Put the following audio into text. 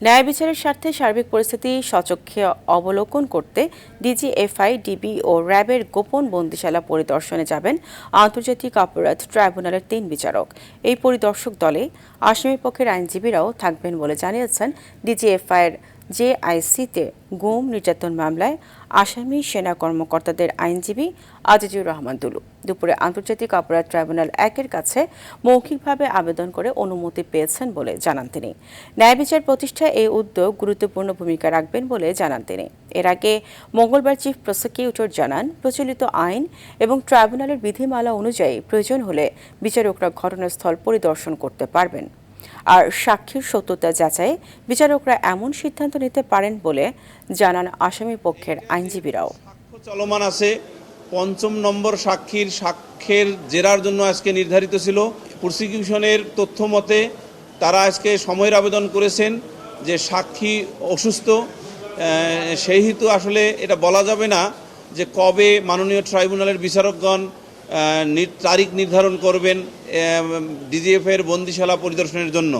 ন্যায় বিচারের স্বার্থে সার্বিক পরিস্থিতি সচক্ষে অবলোকন করতে ডিজিএফআই, ডিবি ও র্যাবের গোপন বন্দিশালা পরিদর্শনে যাবেন আন্তর্জাতিক অপরাধ ট্রাইব্যুনালের ৩ বিচারক। এই পরিদর্শক দলে আসামিপক্ষের আইনজীবীরাও থাকবেন বলে জানিয়েছেন ডিজিএফআইয়ের জেআইসিতে গুম নির্যাতন মামলায় আসামি সেনা কর্মকর্তাদের আইনজীবী আজিজুর রহমান দুলু। দুপুরে আন্তর্জাতিক অপরাধ ট্রাইব্যুনাল ১-এর কাছে মৌখিকভাবে আবেদন করে অনুমতি পেয়েছেন বলে জানান তিনি। ন্যায় বিচার প্রতিষ্ঠায় এই উদ্যোগ গুরুত্বপূর্ণ ভূমিকা রাখবেন বলে জানান তিনি। এর আগে মঙ্গলবার চিফ প্রসিকিউটর জানান, প্রচলিত আইন এবং ট্রাইব্যুনালের বিধিমালা অনুযায়ী প্রয়োজন হলে বিচারকরা ঘটনাস্থল পরিদর্শন করতে পারবেন। আর সাক্ষীর সত্যতা যাচাইয়ে বিচারকরা এমন সিদ্ধান্ত নিতে পারেন বলে জানান আসামি পক্ষের আইনজীবীরাও। চলমান আছে। ৫ম নম্বর সাক্ষ্যের জেরার জন্য আজকে নির্ধারিত ছিল। প্রসিকিউশনের তথ্য মতে তারা আজকে সময়ের আবেদন করেছেন যে সাক্ষী অসুস্থ, সেই হেতু আসলে এটা বলা যাবে না যে কবে মাননীয় ট্রাইব্যুনালের বিচারকগণ তারিখ নির্ধারণ করবেন ডিজিএফ এর বন্দিশালা পরিদর্শনের জন্য।